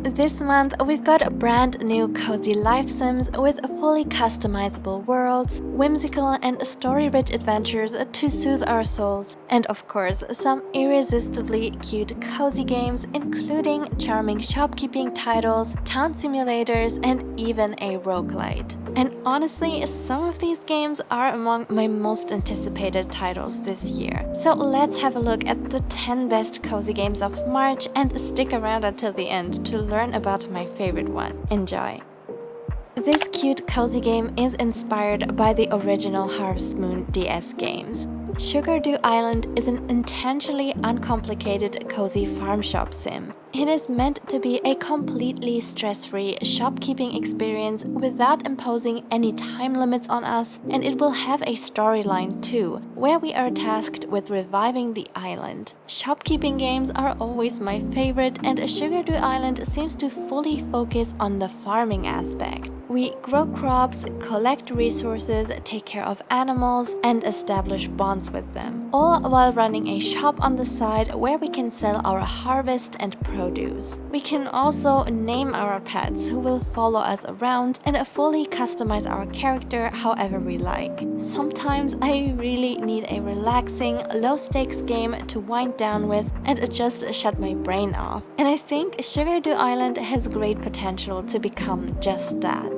This month, we've got brand new cozy life sims with fully customizable worlds, whimsical and story-rich adventures to soothe our souls, and of course, some irresistibly cute cozy games, including charming shopkeeping titles, town simulators, and even a roguelite. And honestly, some of these games are among my most anticipated titles this year. So let's have a look at the 10 best cozy games of March and stick around until the end to learn about my favorite one. Enjoy! This cute cozy game is inspired by the original Harvest Moon DS games. Sugardew Island is an intentionally uncomplicated cozy farm shop sim. It is meant to be a completely stress-free shopkeeping experience without imposing any time limits on us, and it will have a storyline too, where we are tasked with reviving the island. Shopkeeping games are always my favorite, and Sugardew Island seems to fully focus on the farming aspect. We grow crops, collect resources, take care of animals, and establish bonds with them, all while running a shop on the side where we can sell our harvest and produce. We can also name our pets who will follow us around and fully customize our character however we like. Sometimes I really need a relaxing, low-stakes game to wind down with and just shut my brain off, and I think Sugardew Island has great potential to become just that.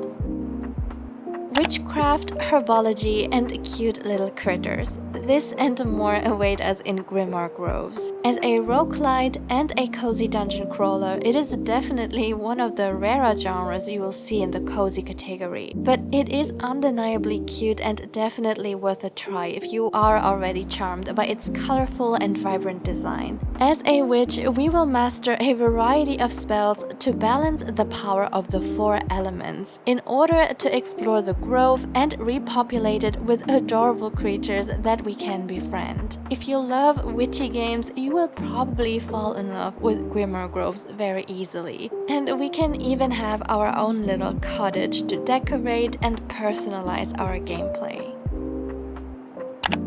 Witchcraft, herbology, and cute little critters. This and more await us in Grimoire Groves. As a roguelite and a cozy dungeon crawler, it is definitely one of the rarer genres you will see in the cozy category. But it is undeniably cute and definitely worth a try if you are already charmed by its colorful and vibrant design. As a witch, we will master a variety of spells to balance the power of the 4 elements in order to explore the grove and repopulate it with adorable creatures that we can befriend. If you love witchy games, you will probably fall in love with Grimoire Groves very easily. And we can even have our own little cottage to decorate and personalize our gameplay.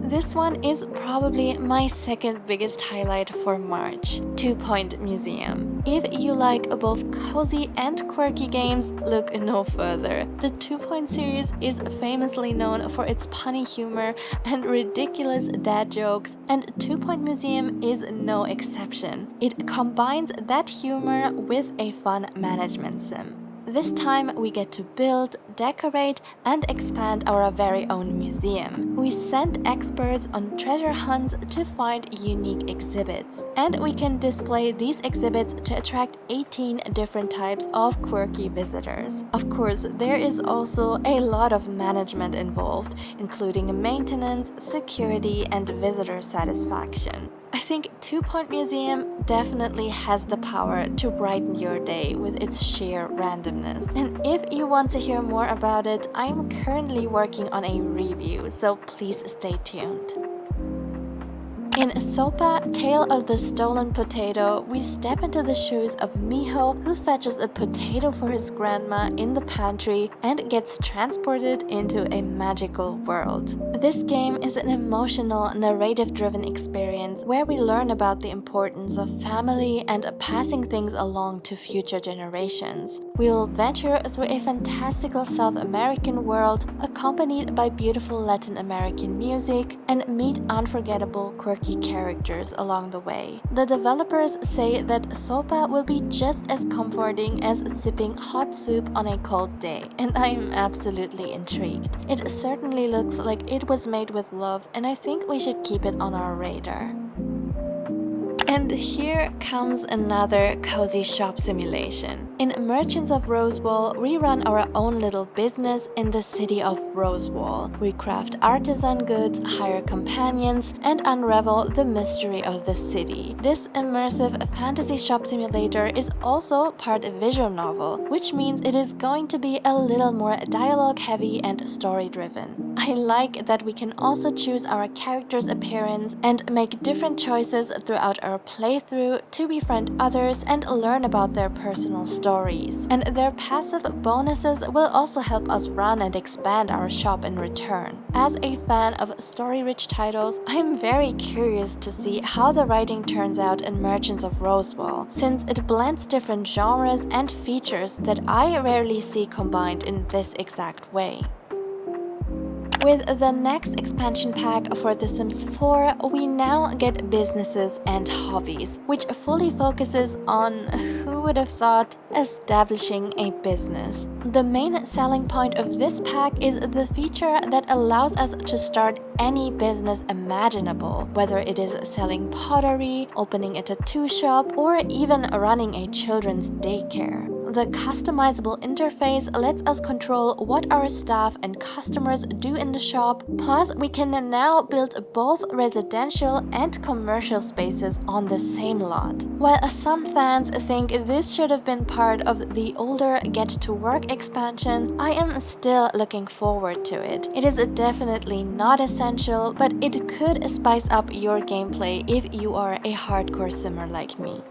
This one is probably my second biggest highlight for March, 2 Point Museum. If you like both cozy and quirky games, look no further. The 2 Point series is famously known for its punny humor and ridiculous dad jokes, and 2 Point Museum is no exception. It combines that humor with a fun management sim. This time we get to build, decorate, and expand our very own museum. We send experts on treasure hunts to find unique exhibits, and we can display these exhibits to attract 18 different types of quirky visitors. Of course, there is also a lot of management involved, including maintenance, security, and visitor satisfaction. I think 2 Point Museum definitely has the power to brighten your day with its sheer randomness. And if you want to hear more about it, I'm currently working on a review, so please stay tuned. In SOPA, Tale of the Stolen Potato, we step into the shoes of Miho, who fetches a potato for his grandma in the pantry and gets transported into a magical world. This game is an emotional, narrative-driven experience where we learn about the importance of family and passing things along to future generations. We will venture through a fantastical South American world, accompanied by beautiful Latin American music, and meet unforgettable quirky characters along the way. The developers say that SOPA will be just as comforting as sipping hot soup on a cold day, and I'm absolutely intrigued. It certainly looks like it was made with love, and I think we should keep it on our radar. And here comes another cozy shop simulation. In Merchants of Rosewall, we run our own little business in the city of Rosewall. We craft artisan goods, hire companions, and unravel the mystery of the city. This immersive fantasy shop simulator is also part visual novel, which means it is going to be a little more dialogue heavy and story driven. I like that we can also choose our character's appearance and make different choices throughout our playthrough to befriend others and learn about their personal stories. And their passive bonuses will also help us run and expand our shop in return. As a fan of story-rich titles, I'm very curious to see how the writing turns out in Merchants of Rosewall, since it blends different genres and features that I rarely see combined in this exact way. With the next expansion pack for The Sims 4, we now get Businesses and Hobbies, which fully focuses on, who would have thought, establishing a business. The main selling point of this pack is the feature that allows us to start any business imaginable, whether it is selling pottery, opening a tattoo shop, or even running a children's daycare. The customizable interface lets us control what our staff and customers do in the shop, plus we can now build both residential and commercial spaces on the same lot. While some fans think this should have been part of the older Get to Work expansion, I am still looking forward to it. It is definitely not essential, but it could spice up your gameplay if you are a hardcore simmer like me.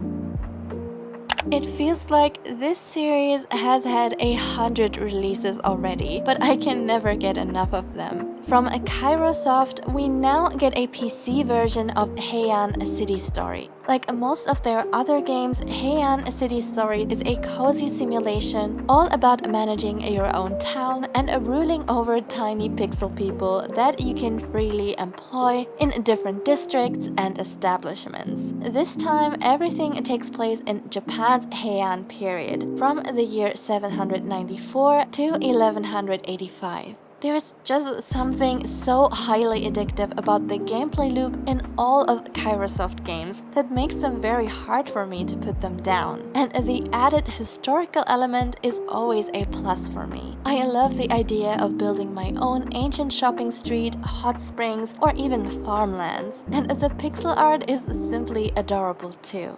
It feels like this series has had 100 releases already, but I can never get enough of them. From Kairosoft, we now get a PC version of Heian City Story. Like most of their other games, Heian City Story is a cozy simulation all about managing your own town and ruling over tiny pixel people that you can freely employ in different districts and establishments. This time, everything takes place in Japan's Heian period, from the year 794 to 1185. There's just something so highly addictive about the gameplay loop in all of Kairosoft games that makes them very hard for me to put them down. And the added historical element is always a plus for me. I love the idea of building my own ancient shopping street, hot springs, or even farmlands. And the pixel art is simply adorable too.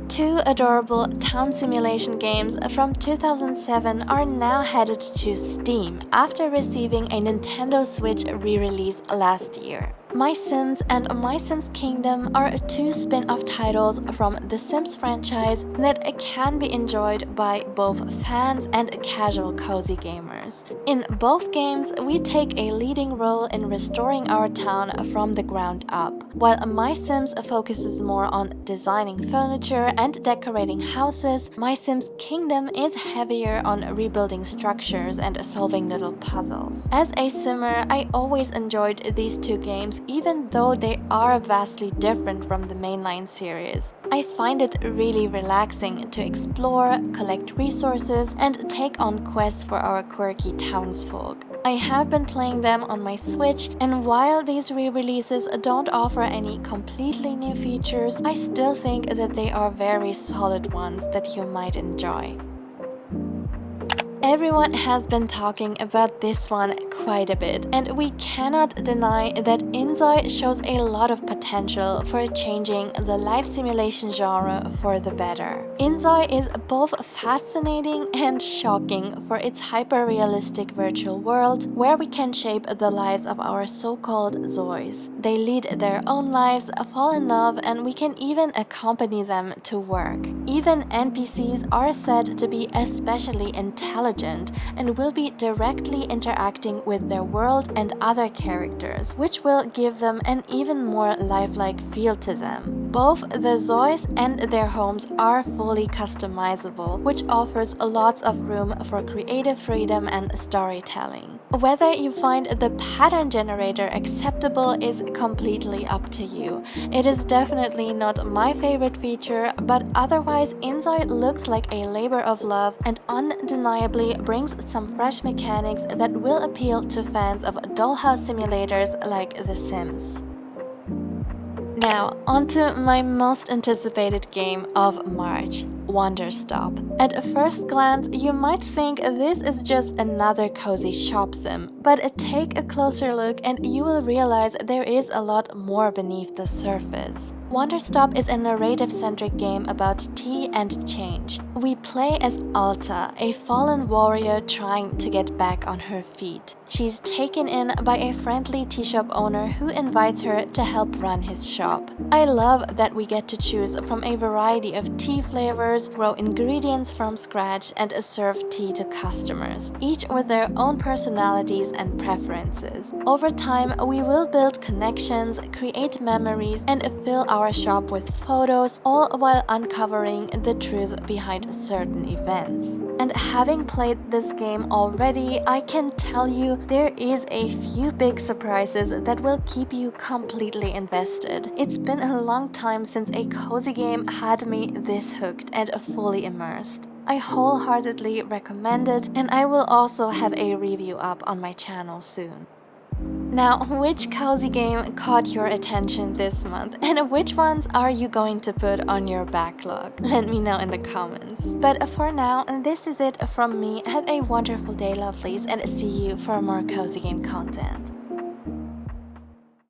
Two adorable town simulation games from 2007 are now headed to Steam after receiving a Nintendo Switch re-release last year. MySims and MySims Kingdom are two spin-off titles from the Sims franchise that can be enjoyed by both fans and casual cozy gamers. In both games, we take a leading role in restoring our town from the ground up, while MySims focuses more on designing furniture and decorating houses. MySims Kingdom is heavier on rebuilding structures and solving little puzzles. As a simmer, I always enjoyed these two games even though they are vastly different from the mainline series. I find it really relaxing to explore, collect resources, and take on quests for our quirky townsfolk. I have been playing them on my Switch, and while these re-releases don't offer any completely new features, I still think that they are very solid ones that you might enjoy. Everyone has been talking about this one quite a bit, and we cannot deny that inZOI shows a lot of potential for changing the life simulation genre for the better. inZOI is both fascinating and shocking for its hyper-realistic virtual world where we can shape the lives of our so-called ZOIs. They lead their own lives, fall in love, and we can even accompany them to work. Even NPCs are said to be especially intelligent and will be directly interacting with their world and other characters, which will give them an even more lifelike feel to them. Both the ZOIs and their homes are fully customizable, which offers lots of room for creative freedom and storytelling. Whether you find the pattern generator acceptable is completely up to you. It is definitely not my favorite feature, but otherwise inZOI looks like a labor of love and undeniably brings some fresh mechanics that will appeal to fans of Dollhouse simulators like The Sims. Now, onto my most anticipated game of March, Wanderstop. At first glance, you might think this is just another cozy shop sim, but take a closer look and you will realize there is a lot more beneath the surface. Wanderstop is a narrative-centric game about tea and change. We play as Alta, a fallen warrior trying to get back on her feet. She's taken in by a friendly tea shop owner who invites her to help run his shop. I love that we get to choose from a variety of tea flavors, grow ingredients from scratch, and serve tea to customers, each with their own personalities and preferences. Over time, we will build connections, create memories, and fill our shop with photos, all while uncovering the truth behind certain events. And having played this game already, I can tell you there is a few big surprises that will keep you completely invested. It's been a long time since a cozy game had me this hooked and fully immersed. I wholeheartedly recommend it, and I will also have a review up on my channel soon. Now, which cozy game caught your attention this month, and which ones are you going to put on your backlog? Let me know in the comments. But for now, this is it from me. Have a wonderful day, lovelies, and see you for more cozy game content.